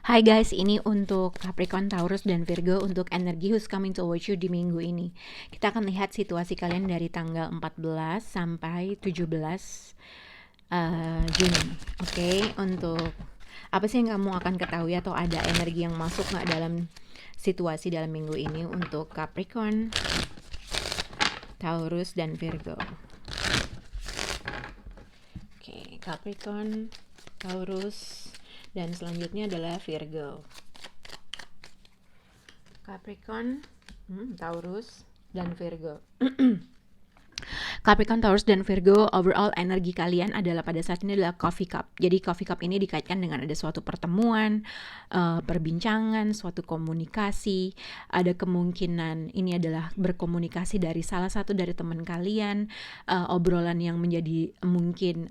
Hai guys, ini untuk Capricorn, Taurus, dan Virgo untuk energi who's coming towards you di minggu ini. Kita akan lihat situasi kalian dari tanggal 14 sampai 17 Juni. Oke, untuk apa sih yang kamu akan ketahui atau ada energi yang masuk nggak dalam situasi dalam minggu ini untuk Capricorn, Taurus, dan Virgo. Oke, Capricorn, Taurus, dan selanjutnya adalah Virgo. Capricorn, Taurus, dan Virgo. Capricorn, Taurus, dan Virgo, overall energi kalian adalah pada saat ini adalah coffee cup. Jadi coffee cup ini dikaitkan dengan ada suatu pertemuan, perbincangan, suatu komunikasi. Ada kemungkinan ini adalah berkomunikasi dari salah satu dari teman kalian, obrolan yang menjadi mungkin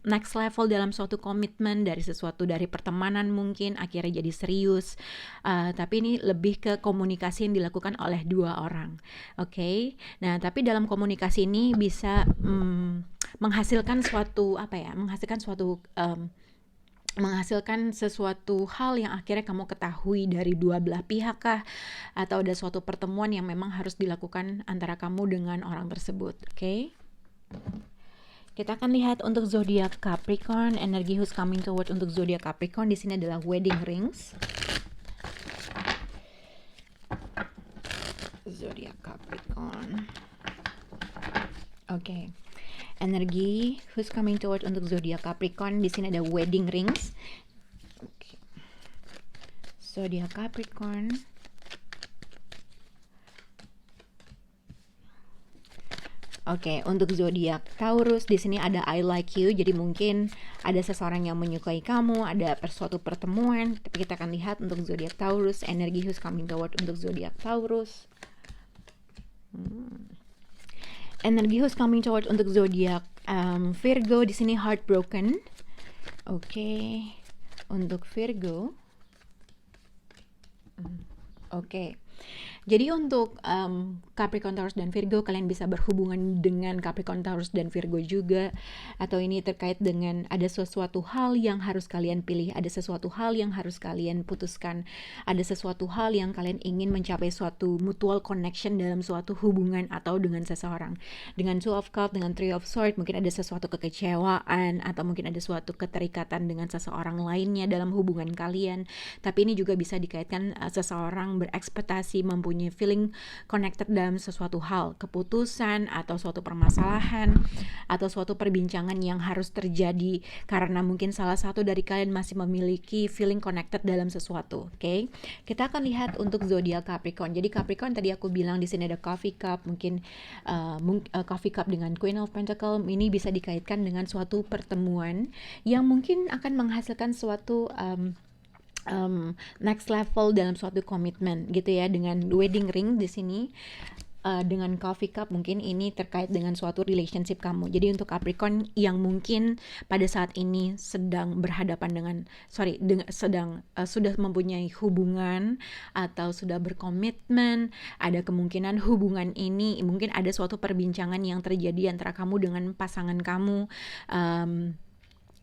next level dalam suatu komitmen dari sesuatu dari pertemanan mungkin akhirnya jadi serius. Tapi ini lebih ke komunikasi yang dilakukan oleh dua orang. Oke. Nah, tapi dalam komunikasi ini bisa menghasilkan suatu menghasilkan sesuatu hal yang akhirnya kamu ketahui dari dua belah pihak kah, atau ada suatu pertemuan yang memang harus dilakukan antara kamu dengan orang tersebut. Oke? Kita akan lihat untuk zodiak Capricorn, energi who's coming toward untuk zodiak Capricorn di sini adalah wedding rings. Zodiak Capricorn. Oke. Energi who's coming toward untuk zodiak Capricorn di sini ada wedding rings. Oke. Zodiak Capricorn. Oke, untuk zodiak Taurus di sini ada I like you. Jadi mungkin ada seseorang yang menyukai kamu, ada suatu pertemuan. Tapi kita akan lihat untuk zodiak Taurus, energi who's coming toward untuk zodiak Taurus. Energi who's coming toward untuk zodiak Virgo di sini heartbroken. Oke. Untuk Virgo. Oke. Jadi untuk Capricorn, Taurus, dan Virgo, kalian bisa berhubungan dengan Capricorn, Taurus, dan Virgo juga. Atau ini terkait dengan ada sesuatu hal yang harus kalian pilih, ada sesuatu hal yang harus kalian putuskan, ada sesuatu hal yang kalian ingin mencapai suatu mutual connection dalam suatu hubungan atau dengan seseorang. Dengan Two of Cups, dengan Three of Swords, mungkin ada sesuatu kekecewaan atau mungkin ada suatu keterikatan dengan seseorang lainnya dalam hubungan kalian. Tapi ini juga bisa dikaitkan seseorang berekspektasi, mempunyai feeling connected dalam sesuatu hal, keputusan atau suatu permasalahan atau suatu perbincangan yang harus terjadi karena mungkin salah satu dari kalian masih memiliki feeling connected dalam sesuatu. Oke. Kita akan lihat untuk zodiak Capricorn. Jadi Capricorn tadi aku bilang di sini ada coffee cup, mungkin coffee cup dengan Queen of Pentacles ini bisa dikaitkan dengan suatu pertemuan yang mungkin akan menghasilkan suatu next level dalam suatu komitmen gitu ya, dengan wedding ring di sini. Dengan coffee cup mungkin ini terkait dengan suatu relationship kamu. Jadi untuk Capricorn yang mungkin pada saat ini sedang berhadapan dengan sudah mempunyai hubungan atau sudah berkomitmen, ada kemungkinan hubungan ini mungkin ada suatu perbincangan yang terjadi antara kamu dengan pasangan kamu,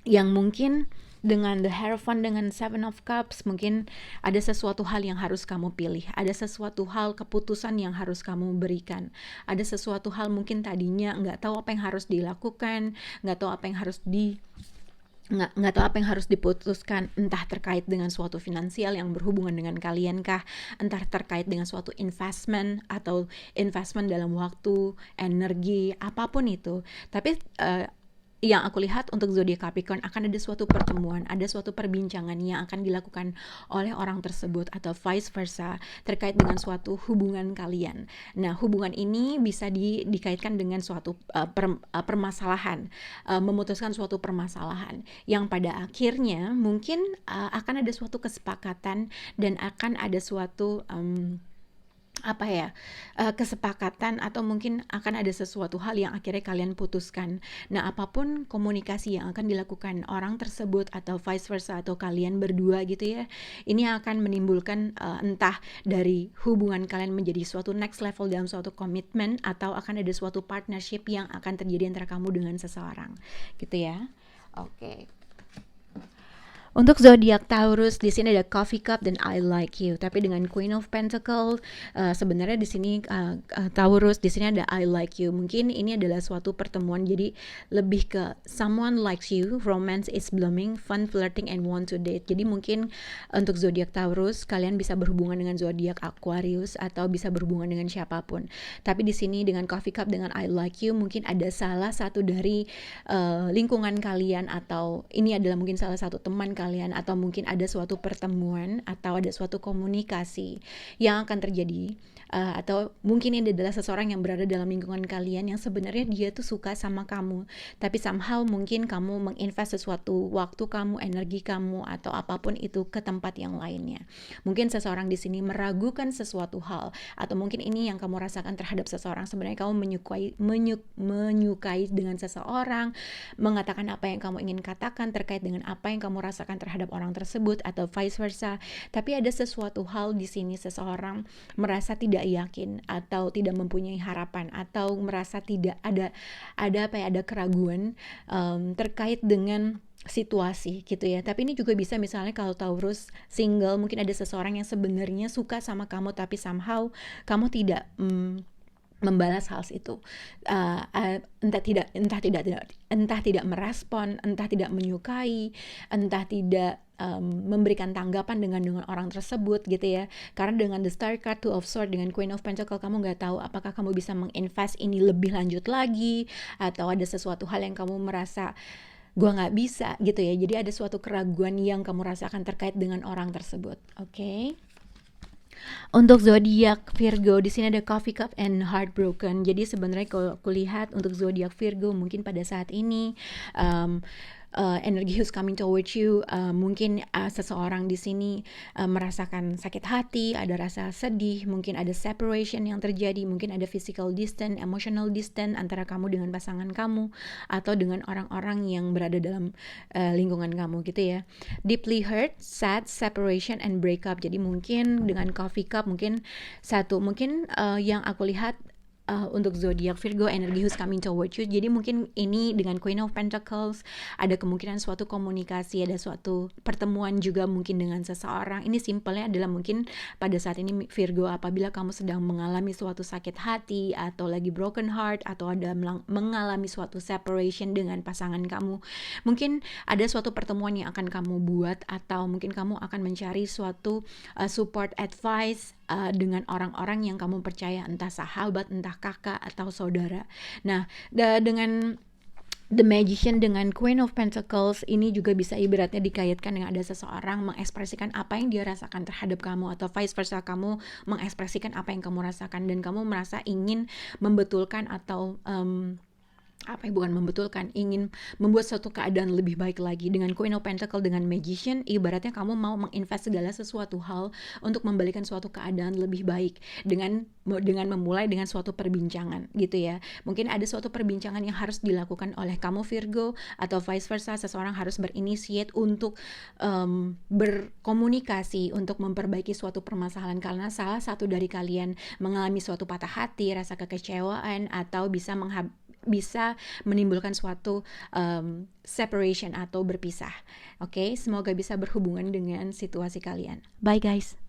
yang mungkin dengan the Hierophant, dengan Seven of Cups, mungkin ada sesuatu hal yang harus kamu pilih, ada sesuatu hal keputusan yang harus kamu berikan, ada sesuatu hal mungkin tadinya nggak tahu apa yang harus dilakukan, nggak tahu apa yang harus diputuskan, entah terkait dengan suatu finansial yang berhubungan dengan kalian kah, entah terkait dengan suatu investment atau investment dalam waktu, energi, apapun itu. Tapi yang aku lihat untuk zodiak Capricorn akan ada suatu pertemuan, ada suatu perbincangan yang akan dilakukan oleh orang tersebut atau vice versa terkait dengan suatu hubungan kalian. Nah, hubungan ini bisa dikaitkan dengan suatu permasalahan, memutuskan suatu permasalahan yang pada akhirnya mungkin akan ada suatu kesepakatan dan akan ada suatu kesepakatan atau mungkin akan ada sesuatu hal yang akhirnya kalian putuskan. Nah, apapun komunikasi yang akan dilakukan orang tersebut atau vice versa atau kalian berdua gitu ya, ini akan menimbulkan entah dari hubungan kalian menjadi suatu next level dalam suatu komitmen atau akan ada suatu partnership yang akan terjadi antara kamu dengan seseorang gitu ya. Oke. Untuk zodiak Taurus di sini ada Coffee Cup dan I Like You. Tapi dengan Queen of Pentacles sebenarnya di sini Taurus di sini ada I Like You. Mungkin ini adalah suatu pertemuan, jadi lebih ke someone likes you, romance is blooming, fun flirting and want to date. Jadi mungkin untuk zodiak Taurus kalian bisa berhubungan dengan zodiak Aquarius atau bisa berhubungan dengan siapapun. Tapi di sini dengan Coffee Cup dengan I Like You mungkin ada salah satu dari lingkungan kalian, atau ini adalah mungkin salah satu teman kalian, atau mungkin ada suatu pertemuan atau ada suatu komunikasi yang akan terjadi, atau mungkin ini adalah seseorang yang berada dalam lingkungan kalian yang sebenarnya dia tuh suka sama kamu, tapi somehow mungkin kamu menginvest sesuatu waktu kamu, energi kamu atau apapun itu ke tempat yang lainnya. Mungkin seseorang di sini meragukan sesuatu hal, atau mungkin ini yang kamu rasakan terhadap seseorang, sebenarnya kamu menyukai dengan seseorang, mengatakan apa yang kamu ingin katakan terkait dengan apa yang kamu rasakan terhadap orang tersebut, atau vice versa. Tapi ada sesuatu hal di sini seseorang merasa tidak yakin atau tidak mempunyai harapan, atau merasa tidak ada keraguan terkait dengan situasi gitu ya. Tapi ini juga bisa misalnya kalau Taurus single, mungkin ada seseorang yang sebenarnya suka sama kamu tapi somehow kamu tidak membalas hal itu, entah tidak merespon, entah tidak menyukai, entah tidak memberikan tanggapan dengan orang tersebut gitu ya. Karena dengan the Star card, Two of Swords dengan Queen of Pentacles, kamu nggak tahu apakah kamu bisa menginvest ini lebih lanjut lagi, atau ada sesuatu hal yang kamu merasa gue nggak bisa gitu ya. Jadi ada suatu keraguan yang kamu rasakan terkait dengan orang tersebut. Oke. Untuk zodiak Virgo di sini ada Coffee Cup and Heartbroken. Jadi sebenarnya kalau aku lihat untuk zodiak Virgo mungkin pada saat ini energi who's coming towards you, mungkin seseorang di sini merasakan sakit hati, ada rasa sedih, mungkin ada separation yang terjadi, mungkin ada physical distance, emotional distance antara kamu dengan pasangan kamu atau dengan orang-orang yang berada dalam lingkungan kamu gitu ya. Deeply hurt, sad, separation and breakup. Jadi mungkin dengan Coffee Cup mungkin yang aku lihat untuk zodiak Virgo, energi who's coming towards you. Jadi mungkin ini dengan Queen of Pentacles ada kemungkinan suatu komunikasi, ada suatu pertemuan juga mungkin dengan seseorang. Ini simpelnya adalah mungkin pada saat ini Virgo, apabila kamu sedang mengalami suatu sakit hati atau lagi broken heart, atau ada mengalami suatu separation dengan pasangan kamu, mungkin ada suatu pertemuan yang akan kamu buat, atau mungkin kamu akan mencari suatu support advice dengan orang-orang yang kamu percaya, entah sahabat, entah kakak atau saudara. Nah, dengan The Magician dengan Queen of Pentacles ini juga bisa ibaratnya dikaitkan dengan ada seseorang mengekspresikan apa yang dia rasakan terhadap kamu, atau vice versa, kamu mengekspresikan apa yang kamu rasakan dan kamu merasa ingin membetulkan atau bukan membetulkan, ingin membuat suatu keadaan lebih baik lagi. Dengan Queen of Pentacles dengan Magician, ibaratnya kamu mau menginvest segala sesuatu hal untuk membalikan suatu keadaan lebih baik dengan memulai dengan suatu perbincangan gitu ya. Mungkin ada suatu perbincangan yang harus dilakukan oleh kamu Virgo, atau vice versa, seseorang harus berinisiat untuk berkomunikasi untuk memperbaiki suatu permasalahan, karena salah satu dari kalian mengalami suatu patah hati, rasa kekecewaan, atau bisa menimbulkan suatu separation atau berpisah. Oke, semoga bisa berhubungan dengan situasi kalian. Bye guys.